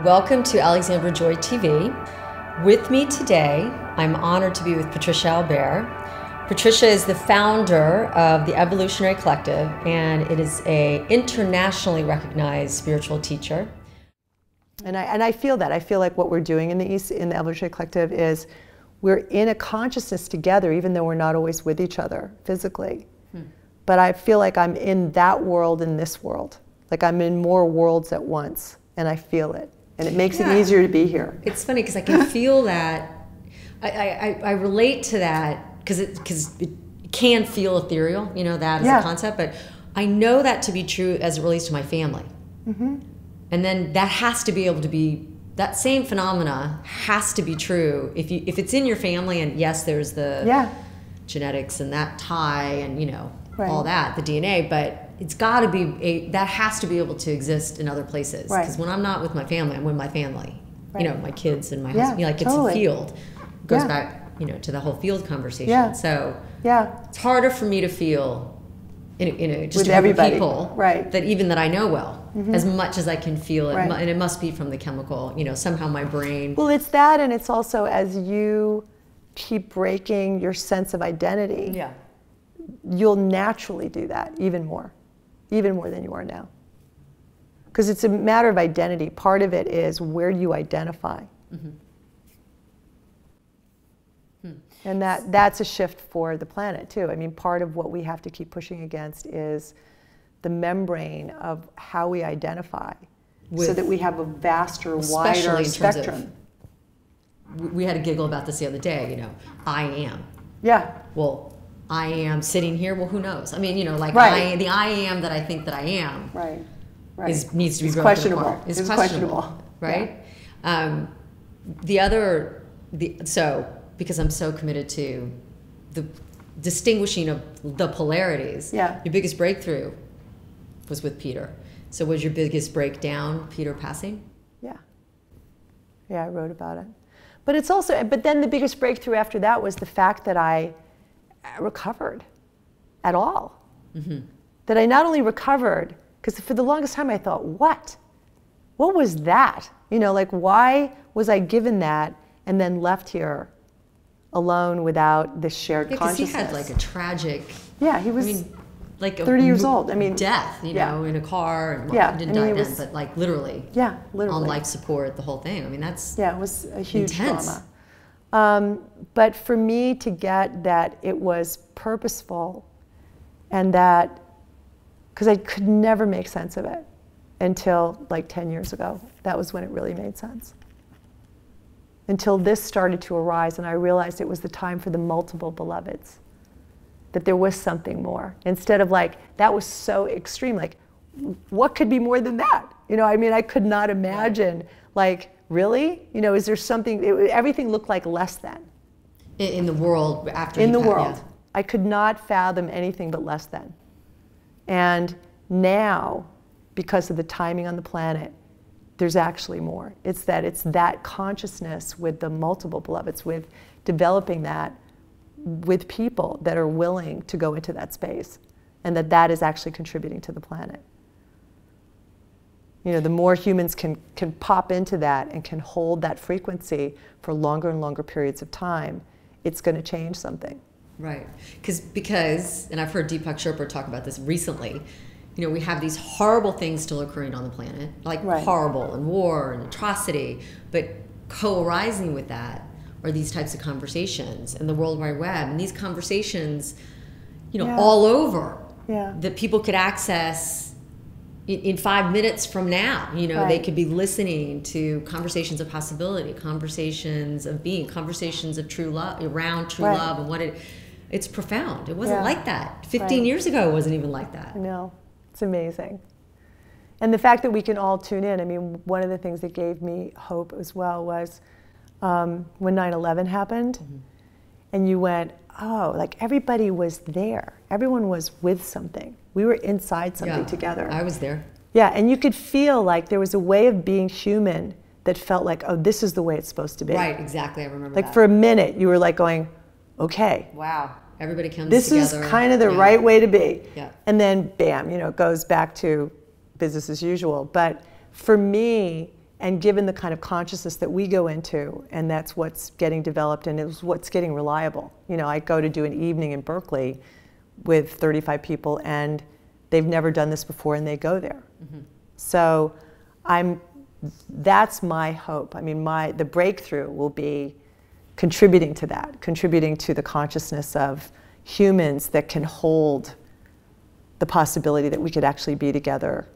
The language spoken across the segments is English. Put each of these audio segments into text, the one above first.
Welcome to Alexandra Joy TV. With me today, I'm honored to be with Patricia Albere. Patricia is the founder of the Evolutionary Collective, and it is an internationally recognized spiritual teacher. And I feel that. I feel like what we're doing in the Evolutionary Collective is we're in a consciousness together, even though we're not always with each other physically. But I feel like I'm in that world and this world. Like I'm in more worlds at once, and I feel it. And it makes it easier to be here. It's funny because I can feel that. I relate to that because it can feel ethereal, you know, that as a concept. But I know that to be true as it relates to my family. And then that has to be able to be, that same phenomena has to be true if it's in your family. And yes, there's the genetics and that tie and, you know, all that, the DNA, but it's got to be that has to be able to exist in other places. Because when I'm not with my family, I'm with my family. You know, my kids and my husband. Like it's a field. It goes back, you know, to the whole field conversation. So it's harder for me to feel just with people that even that I know well, as much as I can feel it, and it must be from the chemical. You know, somehow my brain. Well, it's that, and it's also as you keep breaking your sense of identity. You'll naturally do that even more than you are now. Because it's a matter of identity. Part of it is where do you identify? And that's a shift for the planet too. I mean, part of what we have to keep pushing against is the membrane of how we identify so that we have a vaster, wider spectrum. We had a giggle about this the other day, you know, I am. Well, I am sitting here. Well, who knows? I mean, you know, like the I am that I think that I am. Needs to be broken apart. It's questionable, right? So because I'm so committed to the distinguishing of the polarities. Your biggest breakthrough was with Peter. So was your biggest breakdown Peter passing? Yeah, I wrote about it. But it's also, but then the biggest breakthrough after that was the fact that I recovered at all. That I not only recovered, because for the longest time I thought, what was that? You know, like why was I given that and then left here alone without this shared consciousness? Because he had like a tragic. He was. I mean, like 30 years old. I mean, death. You know, in a car. And, well, he didn't die then, but like literally. Literally. On life support, the whole thing. I mean, that's. It was a huge intense. Trauma. But for me to get that it was purposeful, and that, because I could never make sense of it until like 10 years ago. That was when it really made sense. Until this started to arise and I realized it was the time for the multiple beloveds. That there was something more. Instead of like, that was so extreme, like, what could be more than that? You know, I mean, I could not imagine, like, really? You know, is there something, everything looked like less than. In the world after in the world. I could not fathom anything but less than. And now, because of the timing on the planet, there's actually more. It's that consciousness with the multiple beloveds, with developing that with people that are willing to go into that space, and that is actually contributing to the planet. You know, the more humans can pop into that and can hold that frequency for longer and longer periods of time, it's going to change something. Right. Because, and I've heard Deepak Chopra talk about this recently, you know, we have these horrible things still occurring on the planet, like horrible and war and atrocity, but co-arising with that are these types of conversations and the World Wide Web, and these conversations, you know, all over that people could access in 5 minutes from now. You know, they could be listening to conversations of possibility, conversations of being, conversations of true love, around true love, and what it's profound. It wasn't like that. 15 years ago, it wasn't even like that. I know. It's amazing. And the fact that we can all tune in, I mean, one of the things that gave me hope as well was when 9/11 happened, and you went, oh, like everybody was there. Everyone was with something. We were inside something together. I was there. Yeah, and you could feel like there was a way of being human that felt like, oh, this is the way it's supposed to be. Right, exactly, I remember like that. For a minute, you were like going, okay. Wow, everybody comes this together. This is kind of the right way to be. Yeah. And then, bam, you know, it goes back to business as usual. But for me, And given the kind of consciousness that we go into, and that's what's getting developed and it's what's getting reliable. You know, I go to do an evening in Berkeley with 35 people and they've never done this before and they go there. Mm-hmm. So that's my hope. I mean, the breakthrough will be contributing to that, contributing to the consciousness of humans that can hold the possibility that we could actually be together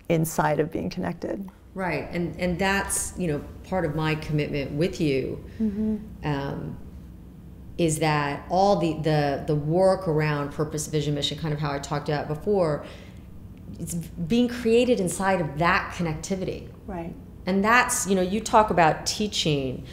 inside of being connected. Right, and that's, you know, part of my commitment with you, mm-hmm. Is that all the work around purpose, vision, mission, kind of how I talked about before, it's being created inside of that connectivity. Right. And that's, you know, you talk about teaching.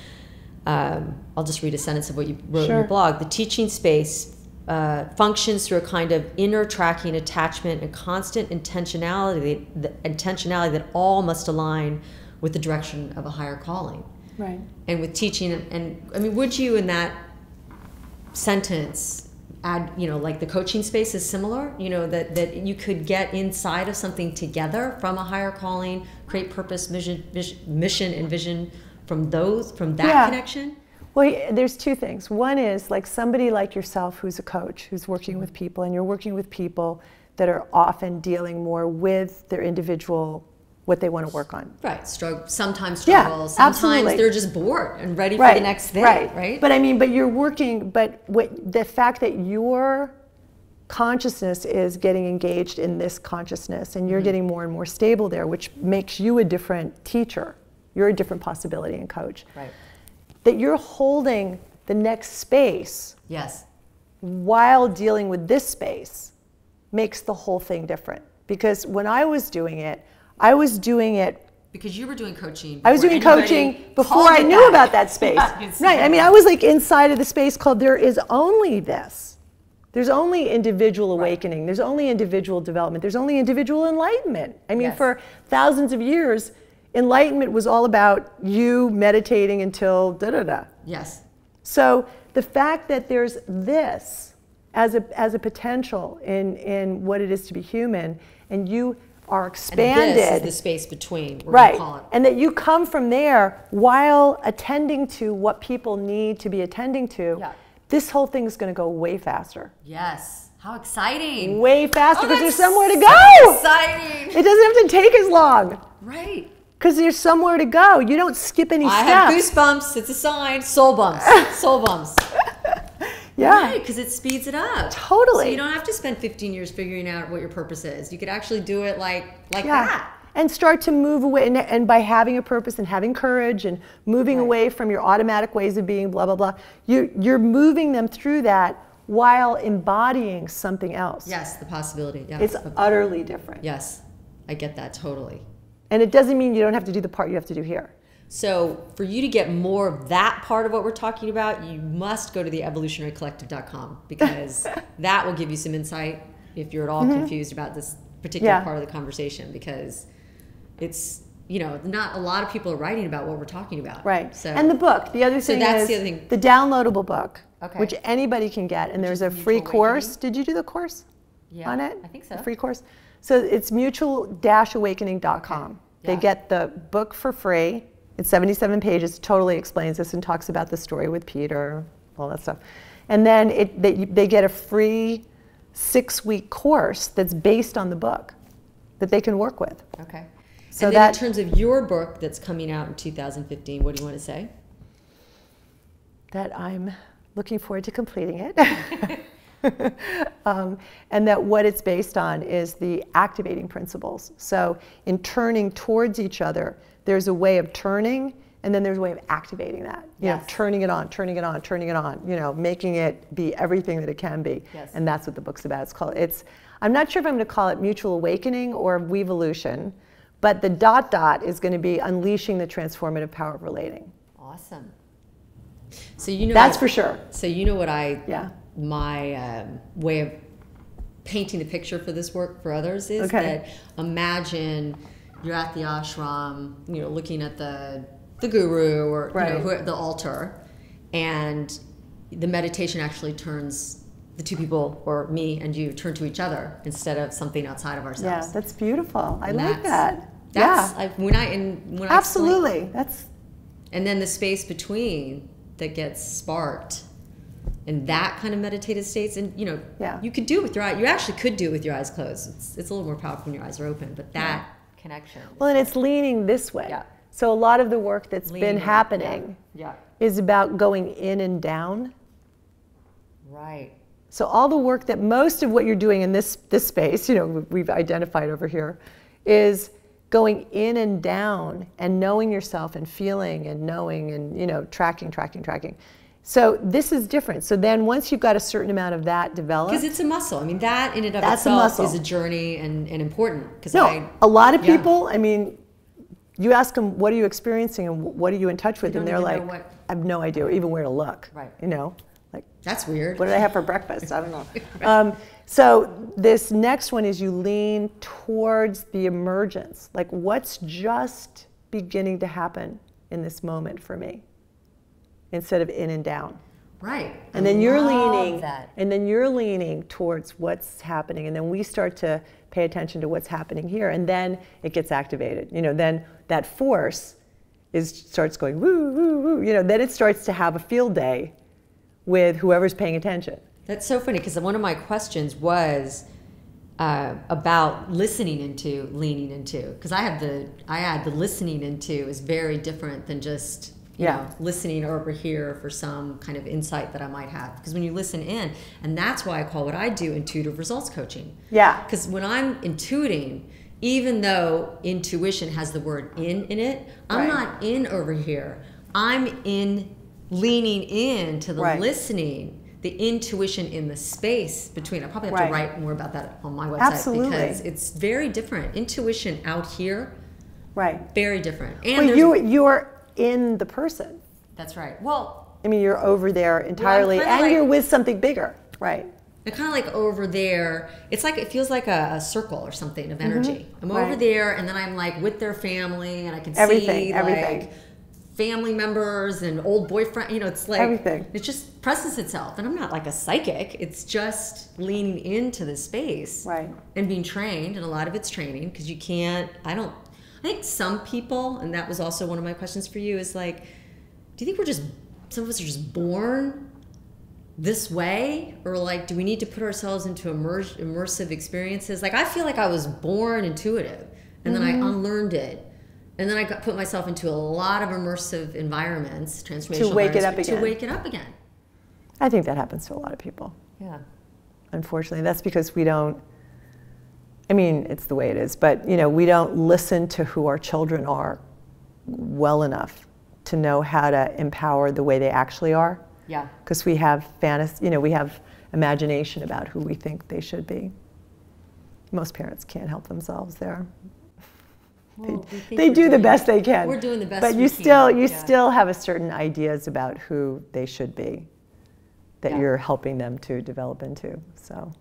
I'll just read a sentence of what you wrote in your blog. The teaching space functions through a kind of inner tracking attachment and constant intentionality that all must align with the direction of a higher calling. Right. And with teaching, and I mean, would you in that sentence add, you know, like the coaching space is similar, you know, that you could get inside of something together from a higher calling, create purpose, mission and vision from that connection? Well, there's two things. One is like somebody like yourself who's a coach, who's working with people, and you're working with people that are often dealing more with their individual, what they want to work on. Right. Sometimes struggle. Yeah, sometimes absolutely. They're just bored and ready for the next thing. Right. But I mean, but you're working, but the fact that your consciousness is getting engaged in this consciousness and you're mm-hmm. getting more and more stable there, which makes you a different teacher. You're a different possibility and coach. Right. That you're holding the next space. Yes. While dealing with this space makes the whole thing different. Because when I was doing it because you were doing coaching. I was doing coaching before I knew about that space. Right. I mean, I was like inside of the space called there is only this. There's only individual awakening. Right. There's only individual development. There's only individual enlightenment. I mean, for thousands of years, enlightenment was all about you meditating until da-da-da. Yes. So the fact that there's this as a potential in what it is to be human, and you are expanded. And this is the space between, we're right. going to call it. And that you come from there while attending to what people need to be attending to, this whole thing is going to go way faster. Yes. How exciting. Way faster because there's somewhere to go. Exciting. It doesn't have to take as long. Right. Because there's somewhere to go. You don't skip any steps. I have goosebumps. It's a sign. Soul bumps. Soul bumps. Yeah. Right, because it speeds it up. Totally. So you don't have to spend 15 years figuring out what your purpose is. You could actually do it like that. And start to move away. And by having a purpose and having courage and moving away from your automatic ways of being, blah, blah, blah, you're moving them through that while embodying something else. Yes, the possibility. Yeah. It's utterly different. Yes, I get that totally. And it doesn't mean you don't have to do the part you have to do here. So for you to get more of that part of what we're talking about, you must go to the evolutionarycollective.com because that will give you some insight if you're at all confused about this particular part of the conversation, because it's, you know, not a lot of people are writing about what we're talking about. Right. So, and the book, the other thing is the downloadable book, which anybody can get. And there's a free course. Did you do the course on it? I think so. A free course. So it's mutual-awakening.com. Okay. They get the book for free. It's 77 pages, totally explains this and talks about the story with Peter, all that stuff. And then they get a free 6-week course that's based on the book that they can work with. Okay. So and then in terms of your book that's coming out in 2015, what do you want to say? That I'm looking forward to completing it. And that what it's based on is the activating principles. So in turning towards each other, there's a way of turning, and then there's a way of activating that. You know, turning it on, turning it on, turning it on, you know, making it be everything that it can be. Yes. And that's what the book's about. I'm not sure if I'm going to call it Mutual Awakening or Weevolution, but the ... is going to be unleashing the transformative power of relating. Awesome. So you know that's for sure. So you know what my way of painting the picture for this work for others is that imagine you're at the ashram, you know, looking at the guru or you know, the altar, and the meditation actually turns the two people, or me and you, turn to each other instead of something outside of ourselves. Yeah, that's beautiful. I like that. That's yeah. when I Absolutely. And then the space between that gets sparked in that kind of meditative states, and you know, you could do it with your eyes. You actually could do it with your eyes closed. It's a little more powerful when your eyes are open, but that connection. Well, and it's leaning this way. Yeah. So a lot of the work that's been happening yeah. is about going in and down. Right. So all the work that most of what you're doing in this space, you know, we've identified over here, is going in and down and knowing yourself and feeling and knowing and, you know, tracking. So this is different. So then once you've got a certain amount of that developed. Because it's a muscle. I mean, that in and of itself is a journey and important. A lot of people, I mean, you ask them, what are you experiencing and what are you in touch with? And they're like, I have no idea even where to look. Right. You know? Like, that's weird. What did I have for breakfast? I don't know. Right. So this next one is you lean towards the emergence. Like, what's just beginning to happen in this moment for me, instead of in and down. Right. And then you're leaning. And then you're leaning towards what's happening, and then we start to pay attention to what's happening here, and then it gets activated. You know, then that force starts going woo woo woo. You know, then it starts to have a field day with whoever's paying attention. That's so funny, because one of my questions was about listening into, leaning into, because I had the listening into is very different than just you know, listening over here for some kind of insight that I might have. Because when you listen in, and that's why I call what I do intuitive results coaching. Yeah. Because when I'm intuiting, even though intuition has the word in it, I'm not in over here. I'm in, leaning in to the listening, the intuition in the space between. I probably have to write more about that on my website because it's very different. Intuition out here, very different. And well, you're in the person. That's right. Well, I mean, you're over there entirely, and you're with something bigger, right? They're kind of like over there. It's like, it feels like a circle or something of energy. I'm over there, and then I'm like with their family, and I can see like family members and old boyfriend. You know, it's like it just presses itself. And I'm not like a psychic. It's just leaning into the space, and being trained. And a lot of it's training, because you can't. I think some people, and that was also one of my questions for you, is like, do you think some of us are just born this way? Or like, do we need to put ourselves into immersive experiences? Like, I feel like I was born intuitive, and then I unlearned it. And then I put myself into a lot of immersive environments, transformational to wake it up again. To wake it up again. I think that happens to a lot of people. Yeah. Unfortunately, that's because we don't, I mean, it's the way it is, but you know, we don't listen to who our children are well enough to know how to empower the way they actually are. Yeah. Because we have fantasy, you know, we have imagination about who we think they should be. Most parents can't help themselves there. Well, they do the best they can. We're doing the best but we you can. still have a certain ideas about who they should be that you're helping them to develop into. So,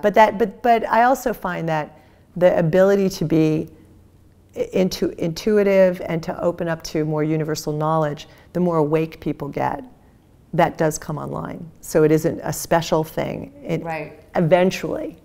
but I also find that the ability to be intuitive and to open up to more universal knowledge, the more awake people get, that does come online. So it isn't a special thing. Eventually,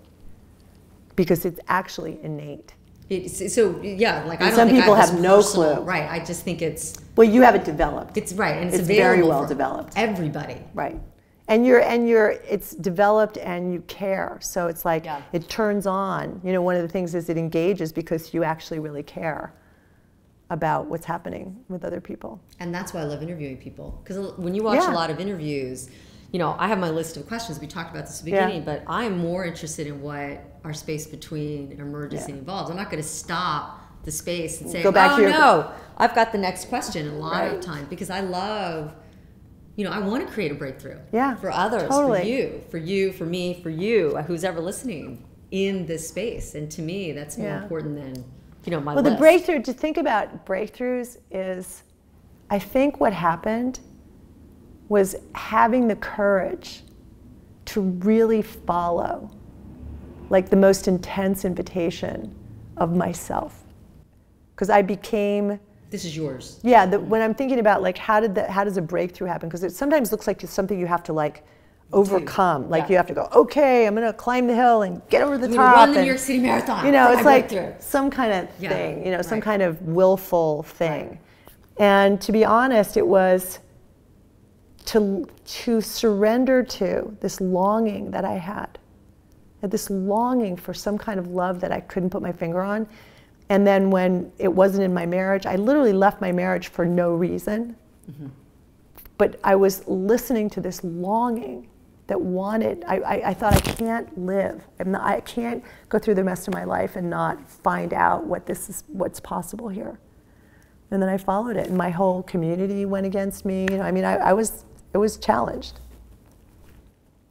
because it's actually innate. Like, I don't some think people I have no clue. Right, I just think it's... Well, you have it developed. It's right, and it's very well developed. Everybody. Right. And it's developed and you care. So it's like, it turns on. You know, one of the things is it engages because you actually really care about what's happening with other people. And that's why I love interviewing people. Because when you watch a lot of interviews, you know, I have my list of questions. We talked about this at the beginning, but I'm more interested in what our space between emerges and evolves. I'm not going to stop the space and say, no, I've got the next question a lot of time, because I love, you know, I want to create a breakthrough for others, for you, for me, for you, who's ever listening in this space. And to me, that's more important than, you know, my list. Well, the breakthrough, to think about breakthroughs is, I think what happened was having the courage to really follow like the most intense invitation of myself. Because I became... This is yours. Yeah, when I'm thinking about like how does a breakthrough happen, because it sometimes looks like it's something you have to like overcome. Like you have to go, okay, I'm going to climb the hill and get over the top. Run the New York City Marathon. You know, it's like some kind of thing, you know, some kind of willful thing. Right. And to be honest, it was to surrender to this longing that I had, this longing for some kind of love that I couldn't put my finger on. And then when it wasn't in my marriage, I literally left my marriage for no reason. Mm-hmm. But I was listening to this longing that wanted, I thought I can't live. I can't go through the rest of my life and not find out what's possible here. And then I followed it, and my whole community went against me. You know, I mean, I was challenged.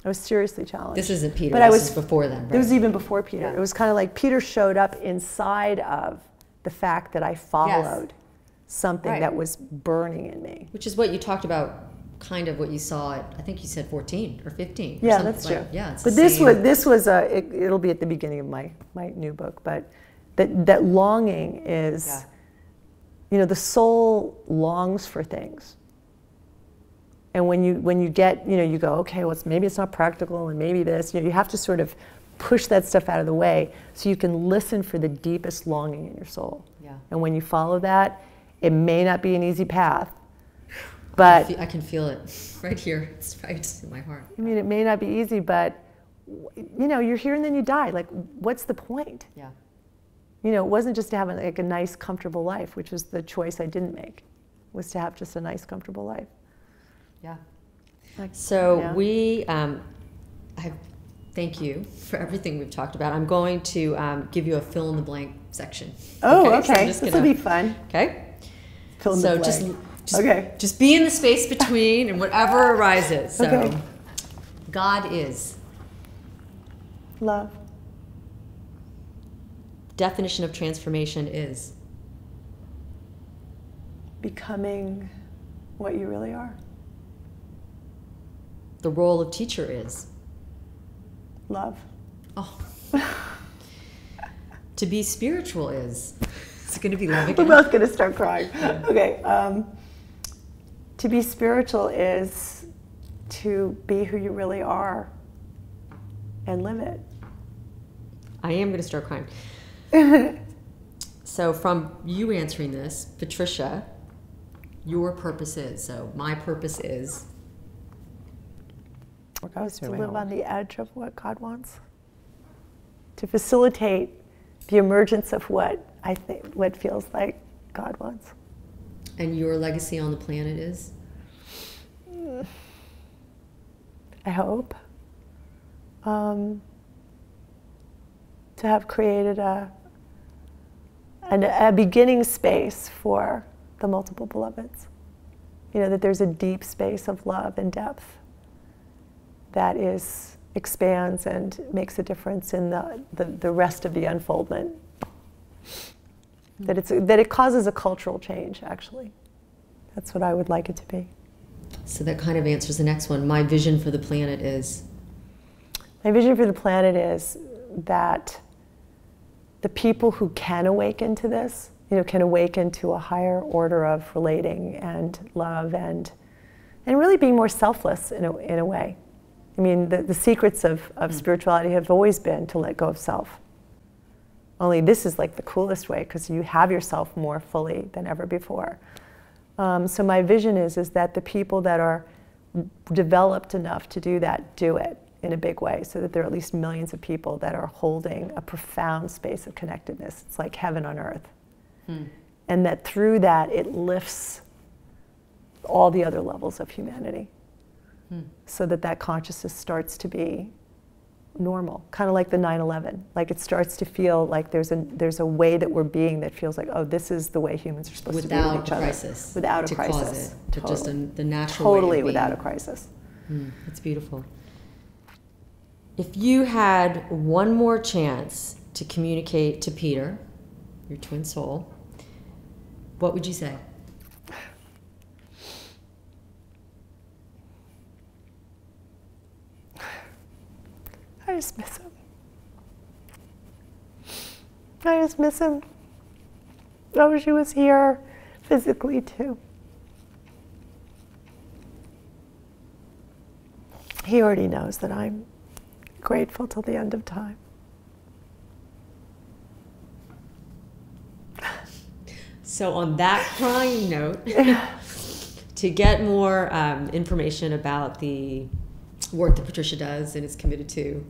I was seriously challenged. This isn't Peter, but this is before then, right? It was even before Peter. Yeah. It was kind of like Peter showed up inside of the fact that I followed something that was burning in me. Which is what you talked about, kind of what you saw at, I think you said 14 or 15. Yeah, that's true. Yeah, it's but this was it'll be at the beginning of my new book, but that longing is, you know, the soul longs for things. And when you get, you know, you go, okay, well, maybe it's not practical, and maybe this, you know, you have to sort of push that stuff out of the way so you can listen for the deepest longing in your soul. Yeah. And when you follow that, it may not be an easy path, but I can feel it right here. It's right in my heart. I mean, it may not be easy, but you know, you're here and then you die. Like, what's the point? Yeah. You know, it wasn't just to have like a nice, comfortable life, which was the choice I didn't make. It was to have just a nice, comfortable life. Yeah. So we, thank you for everything we've talked about. I'm going to give you a fill in the blank section. Oh, okay. So this will be fun. Okay. Fill in the blank. Just be in the space between and whatever arises. So, okay. God is love. Definition of transformation is becoming what you really are. The role of teacher is love. Oh. To be spiritual is it going to be love again? We're both going to start crying. Okay. To be spiritual is to be who you really are and live it. I am going to start crying. So from you answering this, Patricia, your purpose is, so my purpose is to live on the edge of what God wants, to facilitate the emergence of what feels like God wants. And your legacy on the planet is? I hope to have created a beginning space for the multiple beloveds. You know, that there's a deep space of love and depth that expands and makes a difference in the rest of the unfoldment. That it causes a cultural change, actually. That's what I would like it to be. So that kind of answers the next one. My vision for the planet is? My vision for the planet is that the people who can awaken to this, you know, can awaken to a higher order of relating and love and really being more selfless in a way. I mean, the secrets of spirituality have always been to let go of self. Only this is like the coolest way because you have yourself more fully than ever before. So my vision is that the people that are developed enough to do that, do it in a big way, so that there are at least millions of people that are holding a profound space of connectedness. It's like heaven on earth. And that through that, it lifts all the other levels of humanity. So that consciousness starts to be normal, kind of like the 9/11. Like it starts to feel like there's a way that we're being that feels like, oh, this is the way humans are supposed to be with each other. Without a crisis. Cause it, but just the natural totally way of without being. A crisis. It's beautiful. If you had one more chance to communicate to Peter, your twin soul, what would you say? I just miss him. I just miss him. I wish he was here physically too. He already knows that I'm grateful till the end of time. So on that crying note, to get more information about the work that Patricia does and is committed to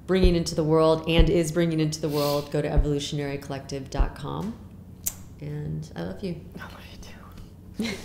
bringing into the world and is bringing into the world, go to evolutionarycollective.com. And I love you. I love you too.